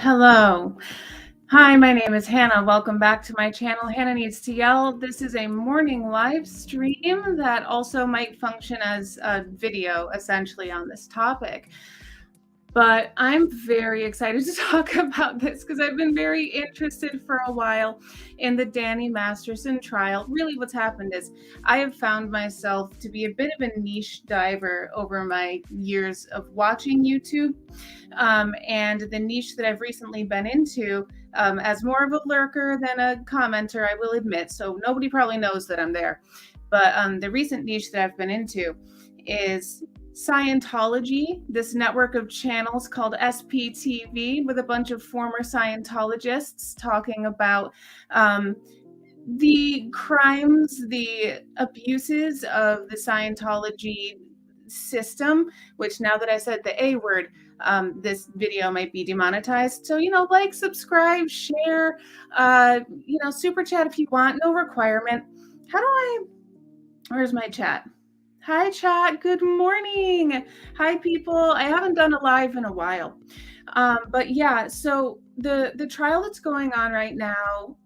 Hello. Hi, my name is Hannah. Welcome back to my channel, Hannah Needs to Yell. This is a morning live stream that also might function as a video, essentially, on this topic. But I'm very excited to talk about this because I've been very interested for a while in the Danny Masterson trial. Really, what's happened is I have found myself to be a bit of a niche diver over my years of watching YouTube. And the niche that I've recently been into, as more of a lurker than a commenter, I will admit. So nobody probably knows that I'm there. But the recent niche that I've been into is Scientology, this network of channels called SPTV, with a bunch of former Scientologists talking about the crimes, the abuses of the Scientology system, which now that I said the A word, this video might be demonetized. So, like, subscribe, share, super chat if you want, no requirement. Where's my chat? Hi, chat. Good morning. Hi, people. I haven't done a live in a while. But yeah, so the trial that's going on right now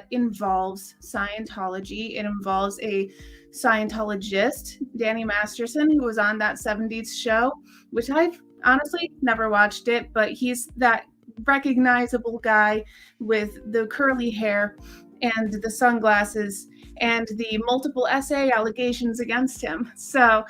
involves Scientology. It involves a Scientologist, Danny Masterson, who was on that 70s show, which I've honestly never watched it, but he's that recognizable guy with the curly hair and the sunglasses and the multiple SA allegations against him. So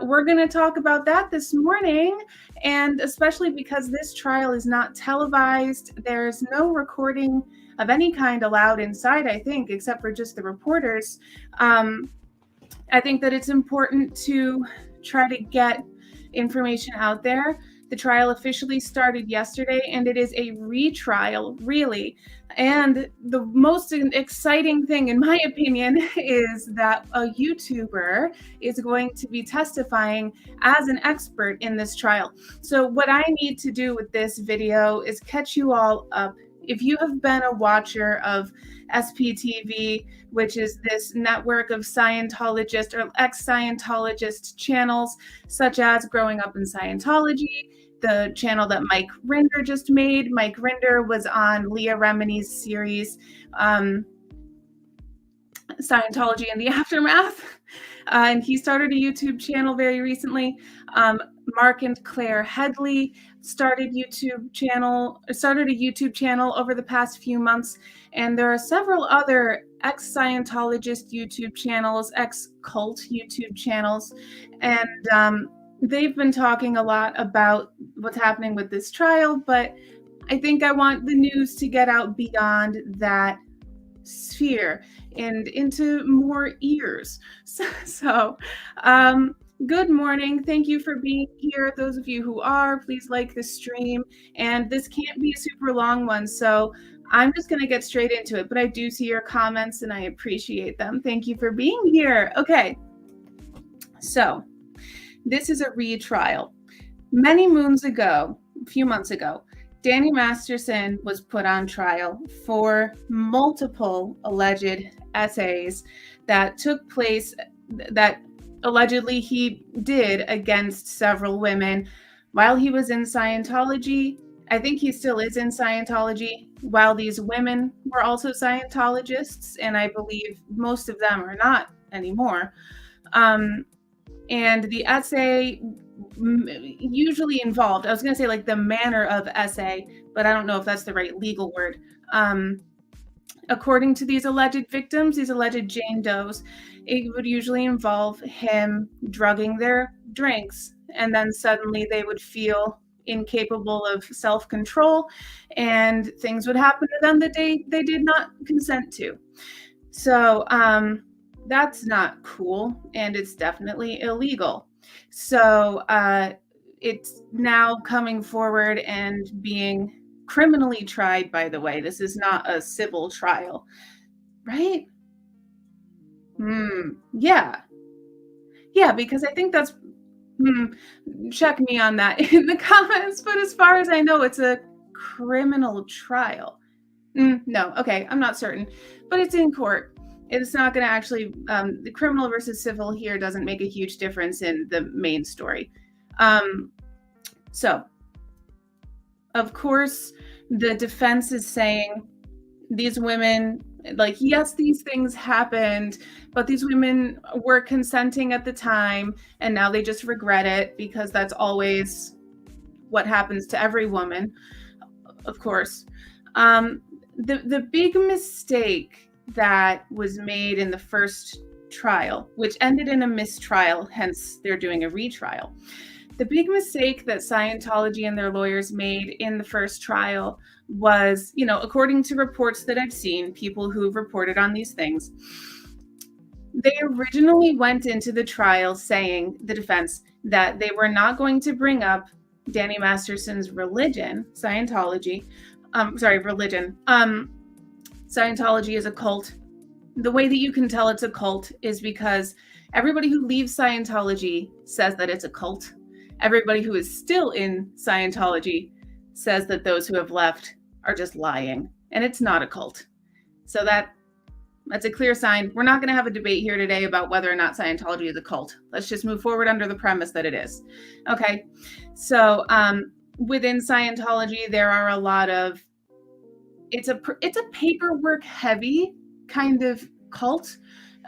we're going to talk about that this morning, and especially because this trial is not televised. There's no recording of any kind allowed inside, I think, except for just the reporters. I think that it's important to try to get information out there. The trial officially started yesterday, and it is a retrial, really. And the most exciting thing, in my opinion, is that a YouTuber is going to be testifying as an expert in this trial. So what I need to do with this video is catch you all up. If you have been a watcher of SPTV, which is this network of Scientologist or ex-Scientologist channels, such as Growing Up in Scientology, the channel that Mike Rinder just made. Mike Rinder was on Leah Remini's series, Scientology in the Aftermath. And he started a YouTube channel very recently. Mark and Claire Headley started a YouTube channel over the past few months. And there are several other ex-Scientologist YouTube channels, ex-cult YouTube channels. And they've been talking a lot about what's happening with this trial, but I think I want the news to get out beyond that sphere and into more ears. So good morning. Thank you for being here. Those of you who are, please like the stream. And this can't be a super long one, so I'm just going to get straight into it. But I do see your comments, and I appreciate them. Thank you for being here. Okay. So this is a retrial. Many moons ago, a few months ago, Danny Masterson was put on trial for multiple alleged essays that took place, that allegedly he did against several women while he was in Scientology. I think he still is in Scientology, while these women were also Scientologists, and I believe most of them are not anymore. And the essay usually involved, I was going to say like the manner of essay, but I don't know if that's the right legal word. According to these alleged victims, these alleged Jane Does, it would usually involve him drugging their drinks, and then suddenly they would feel incapable of self-control, and things would happen to them that they did not consent to. So that's not cool, and it's definitely illegal. So it's now coming forward and being criminally tried, by the way. This is not a civil trial, right? Yeah, because I think that's, check me on that in the comments, but as far as I know, it's a criminal trial. No, okay, I'm not certain, but it's in court. It's not going to actually, the criminal versus civil here doesn't make a huge difference in the main story. So, of course, The defense is saying these women, like, yes, these things happened, but these women were consenting at the time, and now they just regret it because that's always what happens to every woman, of course. The big mistake that was made in the first trial, which ended in a mistrial, hence they're doing a retrial. The big mistake that Scientology and their lawyers made in the first trial was, according to reports that I've seen, people who've reported on these things, they originally went into the trial saying, the defense, that they were not going to bring up Danny Masterson's religion, Scientology. Religion. Scientology is a cult. The way that you can tell it's a cult is because everybody who leaves Scientology says that it's a cult. Everybody who is still in Scientology says that those who have left are just lying, and it's not a cult. So that's a clear sign. We're not going to have a debate here today about whether or not Scientology is a cult. Let's just move forward under the premise that it is. Okay. So within Scientology, there are a lot of, it's a paperwork heavy kind of cult.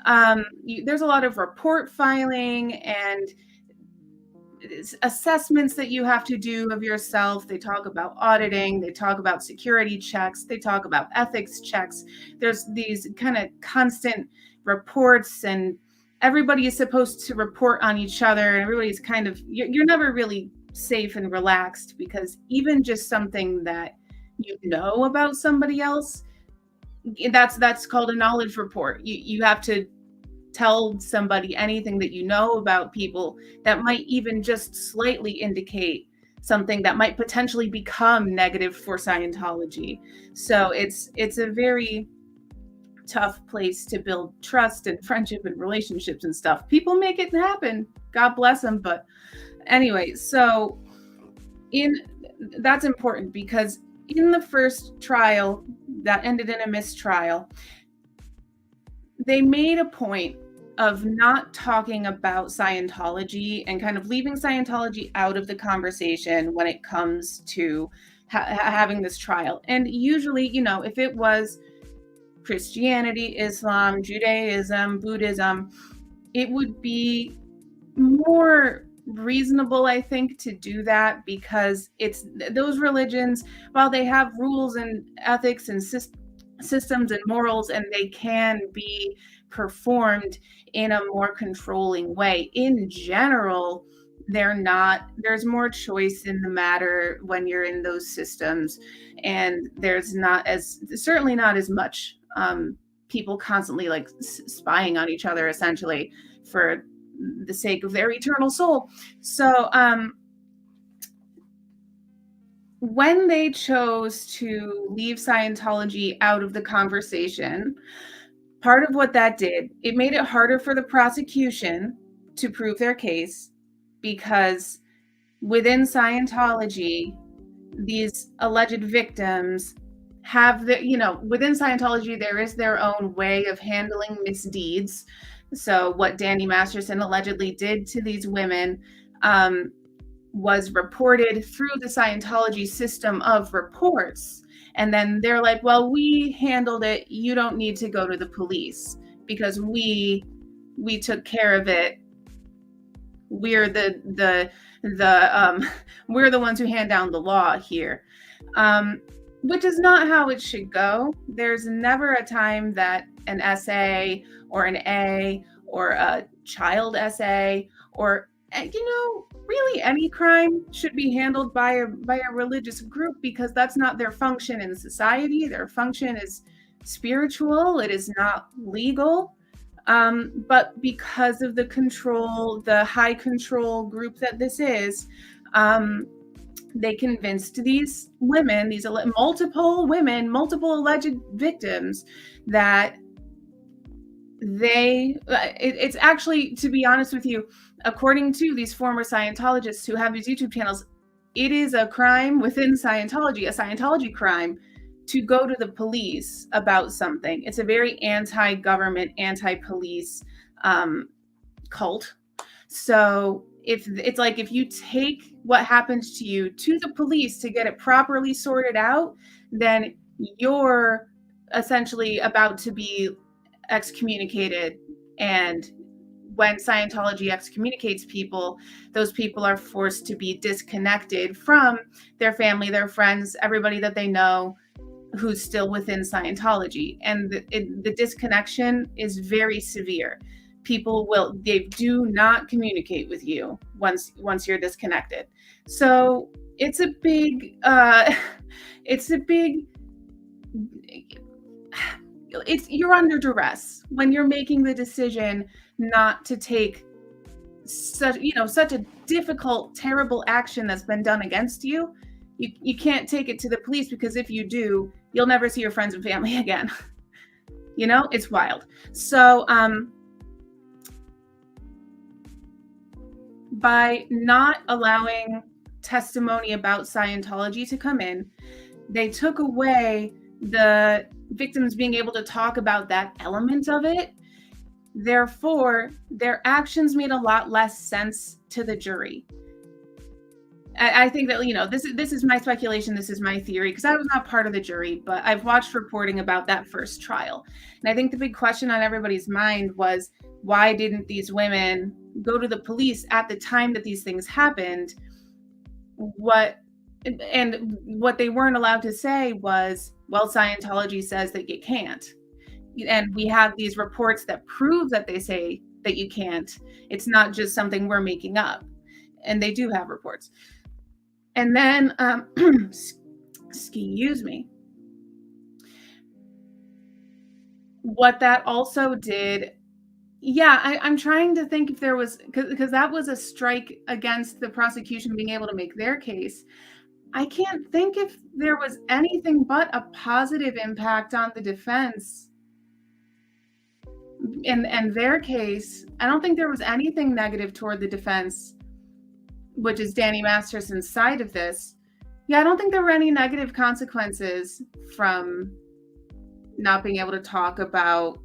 There's a lot of report filing and assessments that you have to do of yourself. They talk about auditing, they talk about security checks, they talk about ethics checks. There's these kind of constant reports, and everybody is supposed to report on each other, and everybody's kind of, you're never really safe and relaxed, because even just something that you know about somebody else, that's called a knowledge report. You have to tell somebody anything that you know about people that might even just slightly indicate something that might potentially become negative for Scientology. So it's a very tough place to build trust and friendship and relationships and stuff. People make it happen, God bless them. But anyway, so that's important, because in the first trial that ended in a mistrial, they made a point of not talking about Scientology and kind of leaving Scientology out of the conversation when it comes to having this trial. And usually, if it was Christianity, Islam, Judaism, Buddhism, it would be more reasonable, I think, to do that, because it's those religions, while they have rules and ethics and systems and morals, and they can be performed in a more controlling way, in general, there's more choice in the matter when you're in those systems, and there's certainly not as much people constantly like spying on each other, essentially, for the sake of their eternal soul. So when they chose to leave Scientology out of the conversation, part of what that did, it made it harder for the prosecution to prove their case, because within Scientology, these alleged victims have within Scientology, there is their own way of handling misdeeds. So what Danny Masterson allegedly did to these women was reported through the Scientology system of reports. And then they're like, well, we handled it. You don't need to go to the police because we took care of it. We're we're the ones who hand down the law here, which is not how it should go. There's never a time that an SA or an A or a child SA or really any crime should be handled by a religious group, because that's not their function in society. Their function is spiritual. It is not legal. But because of the high control group that this is, they convinced these women, multiple alleged victims, that it's actually, to be honest with you, according to these former Scientologists who have these YouTube channels, it is a crime within Scientology, a Scientology crime, to go to the police about something. It's a very anti-government, anti-police cult. So if it's like, if you take what happened to you to the police to get it properly sorted out, then you're essentially about to be excommunicated. And when Scientology excommunicates people, those people are forced to be disconnected from their family, their friends, everybody that they know who's still within Scientology. And the disconnection is very severe. They do not communicate with you once you're disconnected. So it's a big you're under duress when you're making the decision not to take such a difficult, terrible action that's been done against you. You can't take it to the police, because if you do, you'll never see your friends and family again. It's wild. So by not allowing testimony about Scientology to come in, they took away the victims being able to talk about that element of it. Therefore, their actions made a lot less sense to the jury. I think that, this is my speculation, this is my theory, because I was not part of the jury, but I've watched reporting about that first trial. And I think the big question on everybody's mind was, why didn't these women go to the police at the time that these things happened? What they weren't allowed to say was, well, Scientology says that you can't. And we have these reports that prove that they say that you can't. It's not just something we're making up. And they do have reports. And then, excuse me. What that also did, I'm trying to think if there was, because that was a strike against the prosecution being able to make their case. I can't think if there was anything but a positive impact on the defense in their case. I don't think there was anything negative toward the defense, which is Danny Masterson's side of this. I don't think there were any negative consequences from not being able to talk about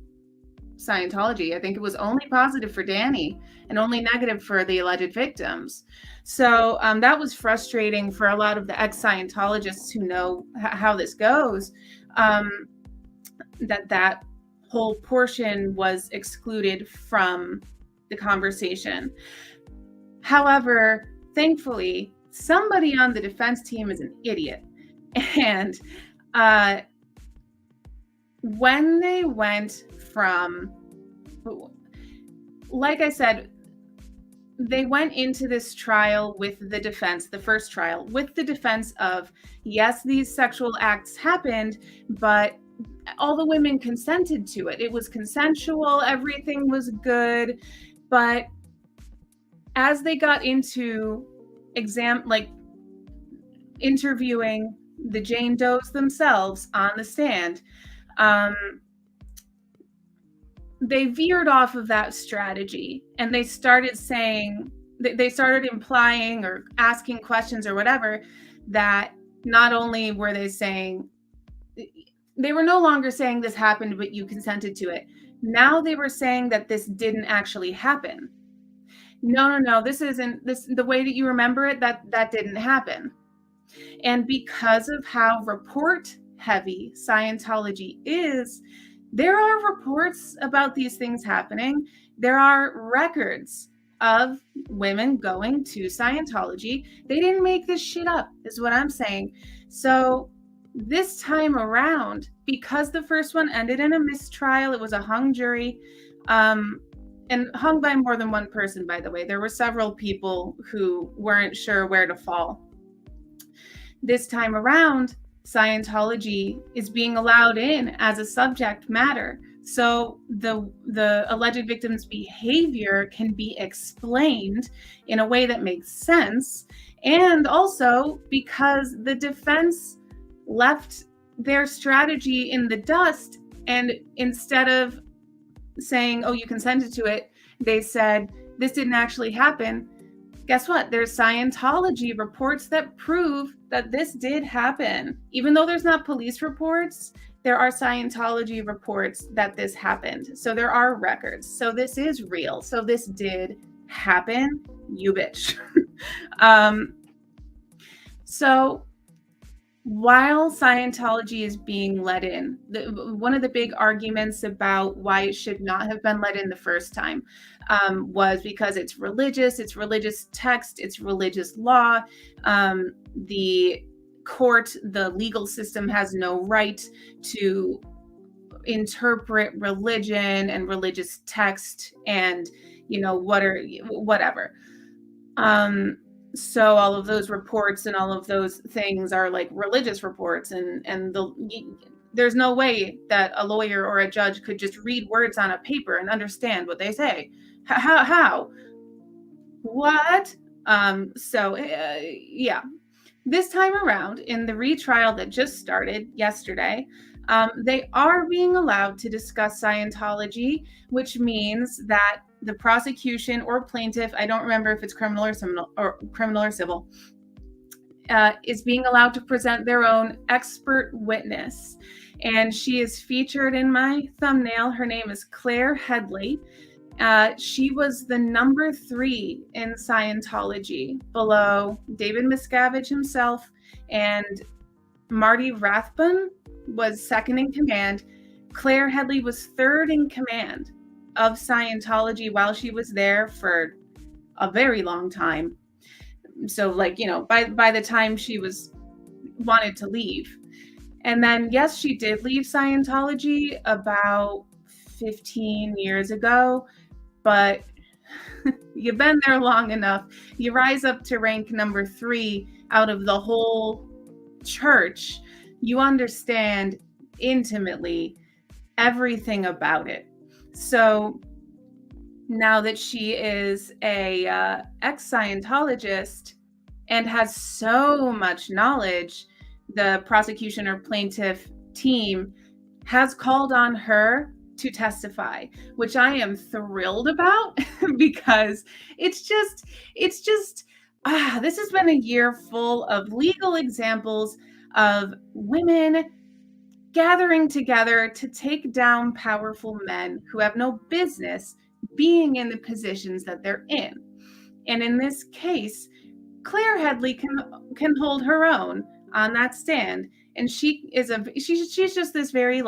Scientology. I think it was only positive for Danny and only negative for the alleged victims. So that was frustrating for a lot of the ex-Scientologists who know how this goes, that whole portion was excluded from the conversation. However, thankfully, somebody on the defense team is an idiot. And when they went from, like I said, they went into this trial with the defense, the first trial, with the defense of, yes, these sexual acts happened, but all the women consented to it. It was consensual, everything was good. But as they got into interviewing the Jane Does themselves on the stand, they veered off of that strategy, and they started implying or asking questions or whatever, that not only were they were no longer saying this happened, but you consented to it. Now they were saying that this didn't actually happen. No, this isn't the way that you remember it, that didn't happen. And because of how report heavy Scientology is, there are reports about these things happening. There are records of women going to Scientology. They didn't make this shit up, is what I'm saying. So this time around, because the first one ended in a mistrial, it was a hung jury, and hung by more than one person, by the way. There were several people who weren't sure where to fall. This time around, Scientology is being allowed in as a subject matter. So the alleged victim's behavior can be explained in a way that makes sense. And also because the defense left their strategy in the dust, and instead of saying, oh, you consented to it, they said, this didn't actually happen. Guess what? There's Scientology reports that prove that this did happen. Even though there's not police reports, there are Scientology reports that this happened. So there are records. So this is real. So this did happen. you bitch. um, so while Scientology is being let in, one of the big arguments about why it should not have been let in the first time was because it's religious text, it's religious law. The court, the legal system has no right to interpret religion and religious text and, whatever. So all of those reports and all of those things are like religious reports, and there's no way that a lawyer or a judge could just read words on a paper and understand what they say. How? What? Yeah. This time around, in the retrial that just started yesterday, they are being allowed to discuss Scientology, which means that the prosecution or plaintiff, I don't remember if it's criminal or civil, is being allowed to present their own expert witness. And she is featured in my thumbnail. Her name is Claire Headley. She was the number 3 in Scientology, below David Miscavige himself, and Marty Rathbun was second in command. Claire Headley was third in command of Scientology while she was there for a very long time. So, by the time she wanted to leave. And then, yes, she did leave Scientology about 15 years ago, but you've been there long enough. You rise up to rank number 3 out of the whole church. You understand intimately everything about it. So now that she is a ex-Scientologist and has so much knowledge, the prosecution or plaintiff team has called on her to testify, which I am thrilled about because it's just this has been a year full of legal examples of women gathering together to take down powerful men who have no business being in the positions that they're in. And in this case, Claire Headley can hold her own on that stand. And she's just this very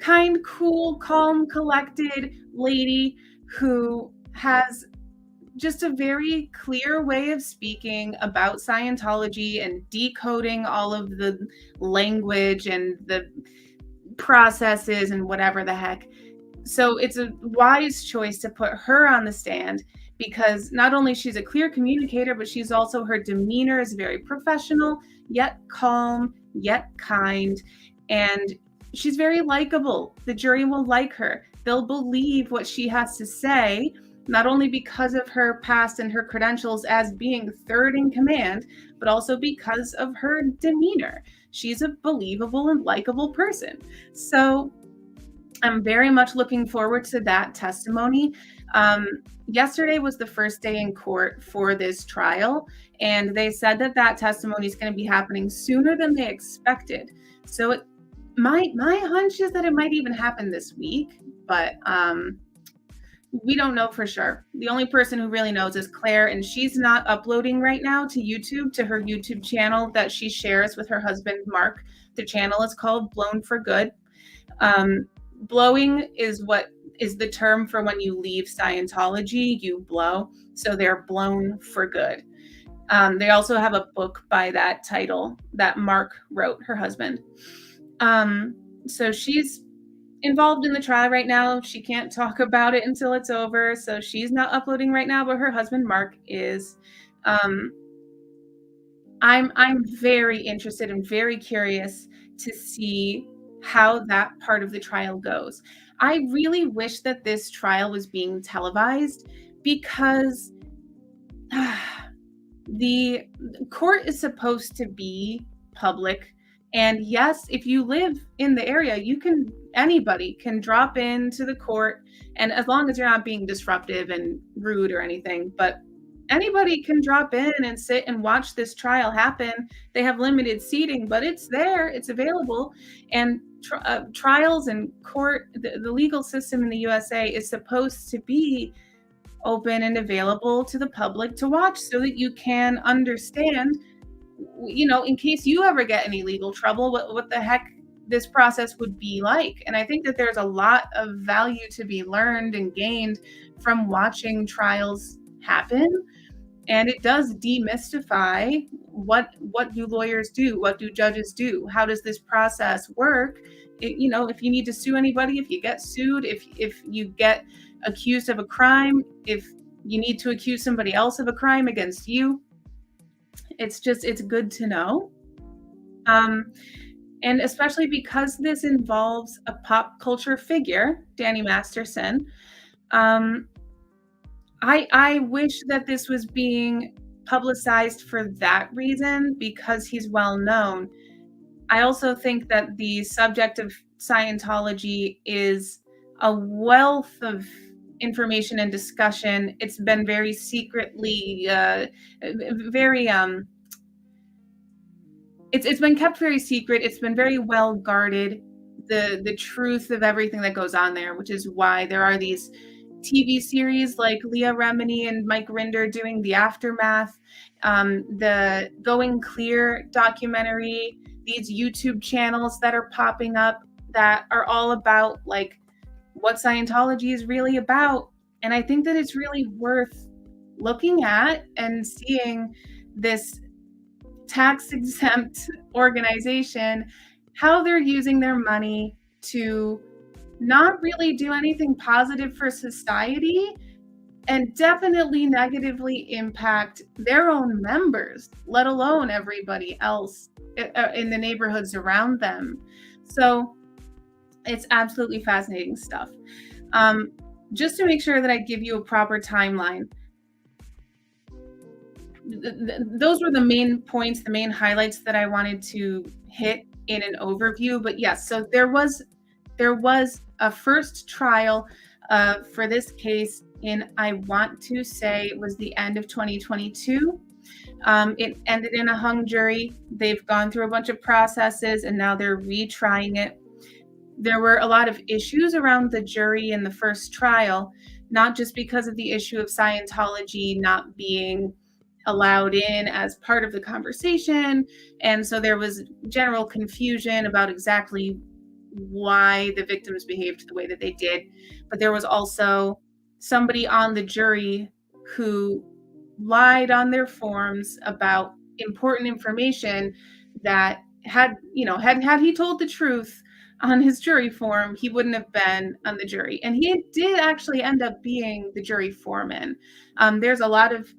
kind, cool, calm, collected lady who has just a very clear way of speaking about Scientology and decoding all of the language and the processes and whatever the heck. So it's a wise choice to put her on the stand, because not only she's a clear communicator, but she's also, her demeanor is very professional, yet calm, yet kind, and she's very likable. The jury will like her. They'll believe what she has to say, not only because of her past and her credentials as being third in command, but also because of her demeanor. She's a believable and likable person. So I'm very much looking forward to that testimony. Yesterday was the first day in court for this trial, and they said that testimony is going to be happening sooner than they expected. So my hunch is that it might even happen this week, but we don't know for sure. The only person who really knows is Claire, and she's not uploading right now to YouTube, to her YouTube channel that she shares with her husband, Mark. The channel is called Blown for Good. Blowing is what is the term for when you leave Scientology, you blow. So they're blown for good. They also have a book by that title that Mark wrote, her husband. So she's involved in the trial right now. She can't talk about it until it's over. So she's not uploading right now, but her husband, Mark, is. I'm very interested and very curious to see how that part of the trial goes. I really wish that this trial was being televised, because the court is supposed to be public. And yes, if you live in the area, anybody can drop into the court, and as long as you're not being disruptive and rude or anything, but anybody can drop in and sit and watch this trial happen. They have limited seating, but it's there, it's available. And trials and court, the legal system in the USA is supposed to be open and available to the public to watch so that you can understand, in case you ever get any legal trouble, what the heck this process would be like. And I think that there's a lot of value to be learned and gained from watching trials happen. And it does demystify what do lawyers do, what do judges do, how does this process work. If you need to sue anybody, if you get sued, if you get accused of a crime, if you need to accuse somebody else of a crime against you, it's good to know. And especially because this involves a pop culture figure, Danny Masterson. I wish that this was being publicized for that reason, because he's well known. I also think that the subject of Scientology is a wealth of information and discussion. It's been very secretly, very it's been kept very secret. It's been very well guarded, the truth of everything that goes on there, which is why there are these TV series like Leah Remini and Mike Rinder doing The Aftermath, the Going Clear documentary, these YouTube channels that are popping up that are all about like what Scientology is really about. And I think that it's really worth looking at and seeing this tax-exempt organization, how they're using their money to not really do anything positive for society, and definitely negatively impact their own members, let alone everybody else in the neighborhoods around them. So it's absolutely fascinating stuff. Just to make sure that I give you a proper timeline, those were the main points, the main highlights that I wanted to hit in an overview. But yes, so there was a first trial for this case in, I want to say it was the end of 2022. It ended in a hung jury. They've gone through a bunch of processes and now they're retrying it. There were a lot of issues around the jury in the first trial, not just because of the issue of Scientology not being allowed in as part of the conversation. And so there was general confusion about exactly why the victims behaved the way that they did. But there was also somebody on the jury who lied on their forms about important information that had he told the truth on his jury form, he wouldn't have been on the jury. And he did actually end up being the jury foreman. There's there's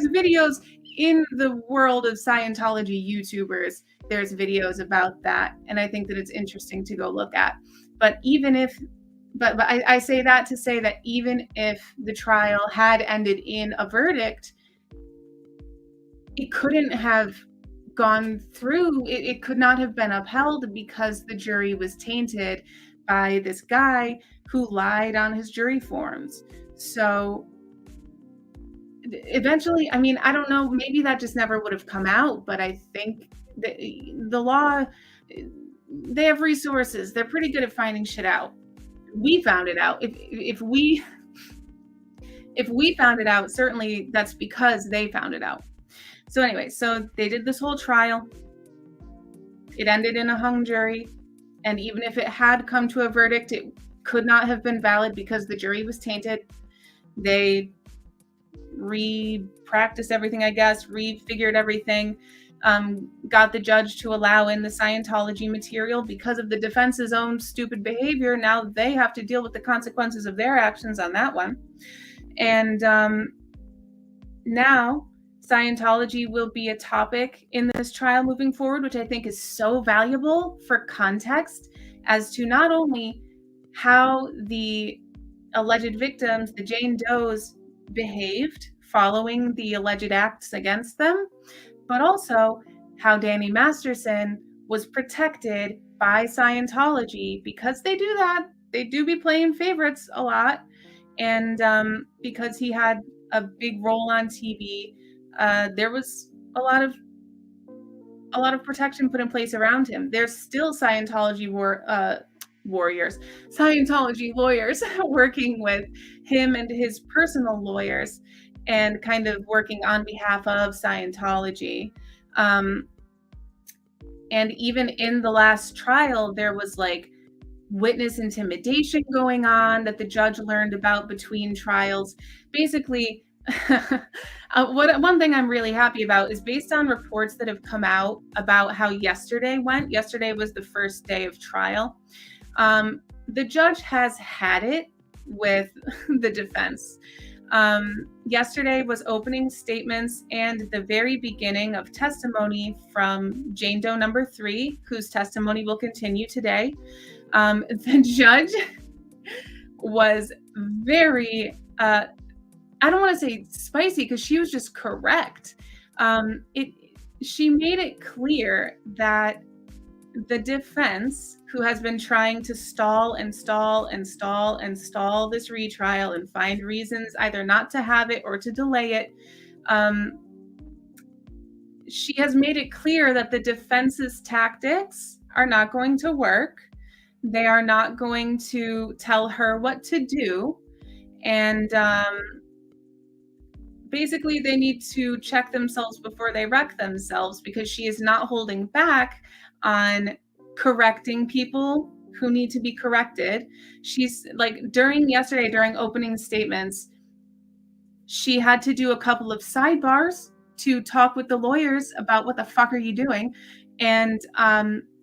videos in the world of Scientology YouTubers. There's videos about that. And I think that it's interesting to go look at. But I say that to say that even if the trial had ended in a verdict, it couldn't have gone through. It could not have been upheld because the jury was tainted by this guy who lied on his jury forms. So eventually, I mean, I don't know, maybe that just never would have come out, but I think that the law, they have resources. They're pretty good at finding shit out. We found it out. If we found it out, certainly that's because they found it out. So anyway, so they did this whole trial. It ended in a hung jury. And even if it had come to a verdict, it could not have been valid because the jury was tainted. They re-practiced everything, I guess, refigured everything, got the judge to allow in the Scientology material because of the defense's own stupid behavior. Now they have to deal with the consequences of their actions on that one. And now Scientology will be a topic in this trial moving forward, which I think is so valuable for context as to not only how the alleged victims, the Jane Does, behaved following the alleged acts against them, but also how Danny Masterson was protected by Scientology, because they do that. They do be playing favorites a lot. And because he had a big role on TV, there was a lot of protection put in place around him. There's still Scientology warriors, Scientology lawyers working with him and his personal lawyers and kind of working on behalf of Scientology. And even in the last trial, there was like witness intimidation going on that the judge learned about between trials. Basically, one thing I'm really happy about is based on reports that have come out about how yesterday went. Yesterday was the first day of trial. The judge has had it with the defense. Yesterday was opening statements and the very beginning of testimony from Jane Doe number 3, whose testimony will continue today. The judge was very, I don't want to say spicy because she was just correct. She made it clear that the defense, who has been trying to stall this retrial and find reasons either not to have it or to delay it, she has made it clear that the defense's tactics are not going to work. They are not going to tell her what to do. And basically, they need to check themselves before they wreck themselves, because she is not holding back on correcting people who need to be corrected. She's like, during opening statements, she had to do a couple of sidebars to talk with the lawyers about what the fuck are you doing. And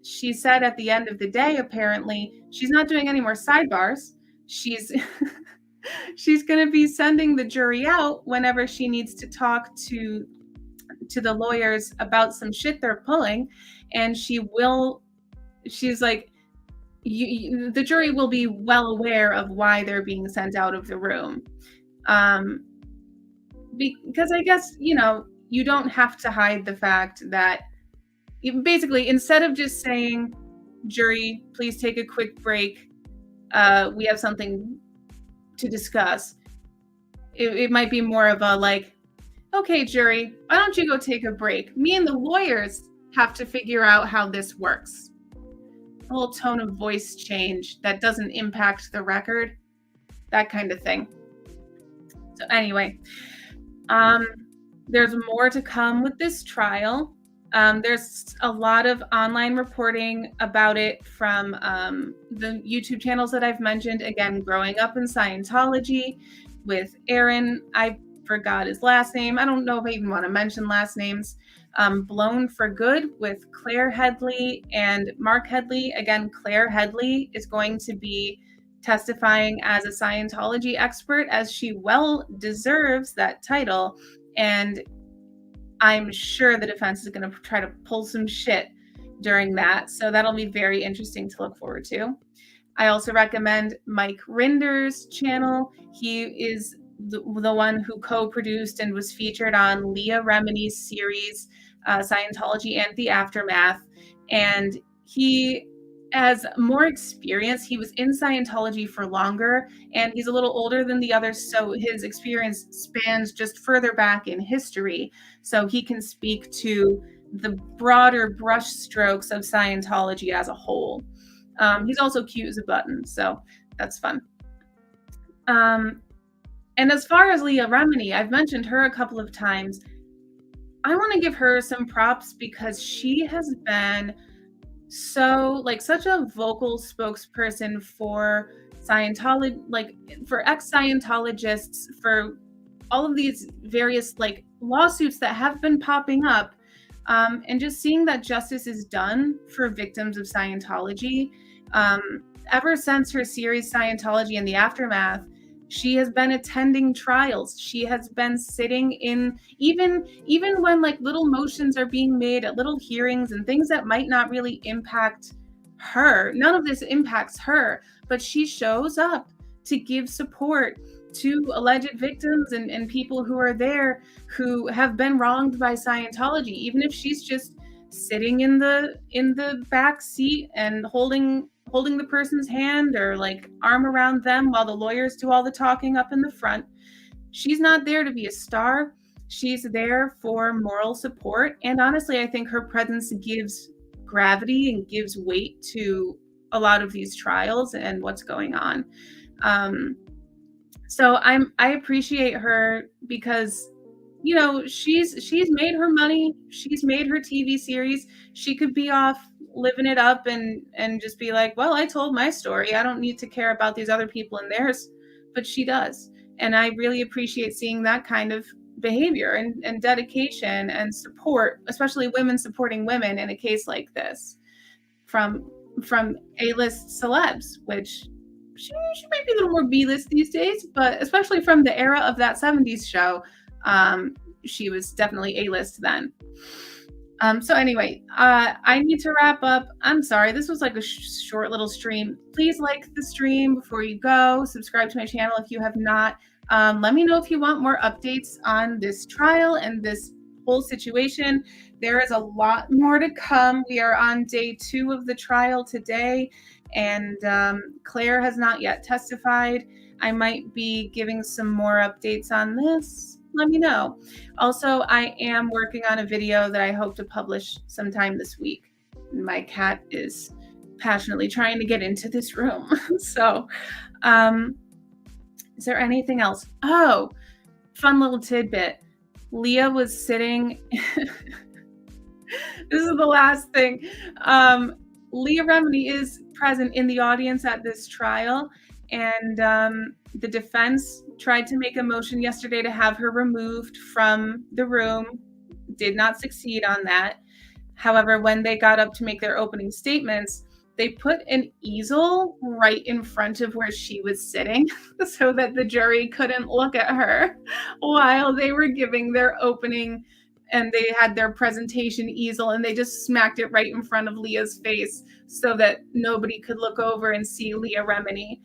she said at the end of the day, apparently, she's not doing any more sidebars. She's she's going to be sending the jury out whenever she needs to talk to the lawyers about some shit they're pulling. And she's like, the jury will be well aware of why they're being sent out of the room. Because I guess, you don't have to hide the fact that basically, instead of just saying, jury, please take a quick break, we have something to discuss, it might be more of a like, okay, jury, why don't you go take a break? Me and the lawyers have to figure out how this works. A little tone of voice change that doesn't impact the record, that kind of thing. So anyway, there's more to come with this trial. There's a lot of online reporting about it from the YouTube channels that I've mentioned. Again, Growing Up in Scientology with Aaron. I forgot his last name. I don't know if I even want to mention last names. Blown for Good with Claire Headley and Mark Headley. Again, Claire Headley is going to be testifying as a Scientology expert, as she well deserves that title. And I'm sure the defense is going to try to pull some shit during that. So that'll be very interesting to look forward to. I also recommend Mike Rinder's channel. He is the one who co-produced and was featured on Leah Remini's series, Scientology and the Aftermath. And he has more experience. He was in Scientology for longer, and he's a little older than the others, so his experience spans just further back in history. So he can speak to the broader brushstrokes of Scientology as a whole. He's also cute as a button, so that's fun. And as far as Leah Remini, I've mentioned her a couple of times. I want to give her some props because she has been such a vocal spokesperson for Scientology, for ex-Scientologists, for all of these various lawsuits that have been popping up, and just seeing that justice is done for victims of Scientology. Ever since her series Scientology and the Aftermath, she has been attending trials. She has been sitting in, even when little motions are being made at little hearings and things that might not really impact her. None of this impacts her, but she shows up to give support to alleged victims and people who are there who have been wronged by Scientology, even if she's just sitting in the back seat and holding the person's hand or arm around them while the lawyers do all the talking up in the front. She's not there to be a star. She's there for moral support. And honestly, I think her presence gives gravity and gives weight to a lot of these trials and what's going on. So I appreciate her because, you know, she's made her money, she's made her TV series. She could be off living it up and just be like, well, I told my story. I don't need to care about these other people and theirs, but she does. And I really appreciate seeing that kind of behavior and dedication and support, especially women supporting women in a case like this from A-list celebs, which she might be a little more B-list these days, but especially from the era of that 70s show, she was definitely A-list then. So anyway, I need to wrap up. I'm sorry, this was like a short little stream. Please like the stream before you go. Subscribe to my channel if you have not. Let me know if you want more updates on this trial and this whole situation. There is a lot more to come. We are on day 2 of the trial today, and Claire has not yet testified. I might be giving some more updates on this. Let me know. Also, I am working on a video that I hope to publish sometime this week. My cat is passionately trying to get into this room. So, is there anything else? Oh, fun little tidbit. Leah was sitting. This is the last thing. Leah Remini is present in the audience at this trial, and the defense tried to make a motion yesterday to have her removed from the room. Did not succeed on that. However, when they got up to make their opening statements, they put an easel right in front of where she was sitting so that the jury couldn't look at her while they were giving their opening, and they had their presentation easel, and they just smacked it right in front of Leah's face so that nobody could look over and see Leah Remini.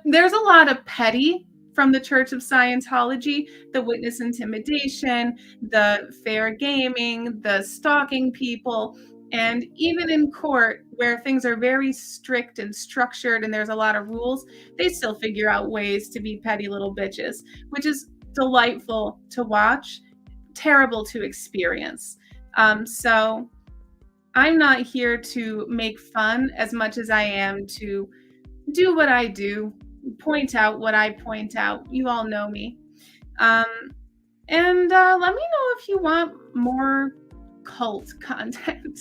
There's a lot of petty from the Church of Scientology, the witness intimidation, the fair gaming, the stalking people. And even in court, where things are very strict and structured and there's a lot of rules, they still figure out ways to be petty little bitches, which is delightful to watch, terrible to experience. So I'm not here to make fun as much as I am to do what I do, point out what I point out. You all know me. And let me know if you want more cult content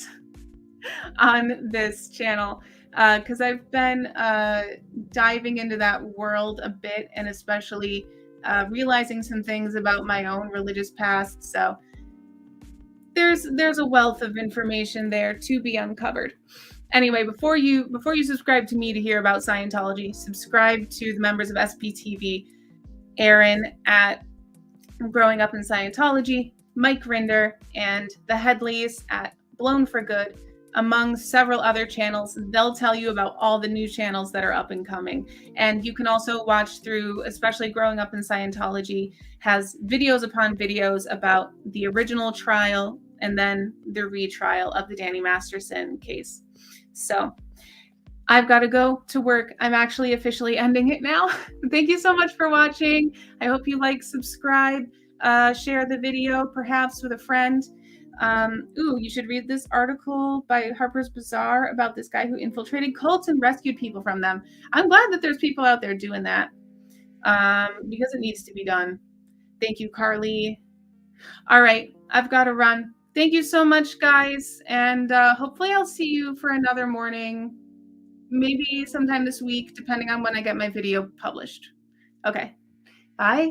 on this channel, because I've been diving into that world a bit, and especially realizing some things about my own religious past. So there's a wealth of information there to be uncovered. Anyway, before you subscribe to me to hear about Scientology, subscribe to the members of SPTV, Aaron at Growing Up in Scientology, Mike Rinder, and the Headleys at Blown for Good, among several other channels. They'll tell you about all the new channels that are up and coming. And you can also watch through, especially Growing Up in Scientology, has videos upon videos about the original trial and then the retrial of the Danny Masterson case. So I've got to go to work. I'm actually officially ending it now. Thank you so much for watching. I hope you like, subscribe, share the video, perhaps with a friend. You should read this article by Harper's Bazaar about this guy who infiltrated cults and rescued people from them. I'm glad that there's people out there doing that, because it needs to be done. Thank you, Carly. All right, I've got to run. Thank you so much, guys, and hopefully I'll see you for another morning, maybe sometime this week, depending on when I get my video published. Okay, bye.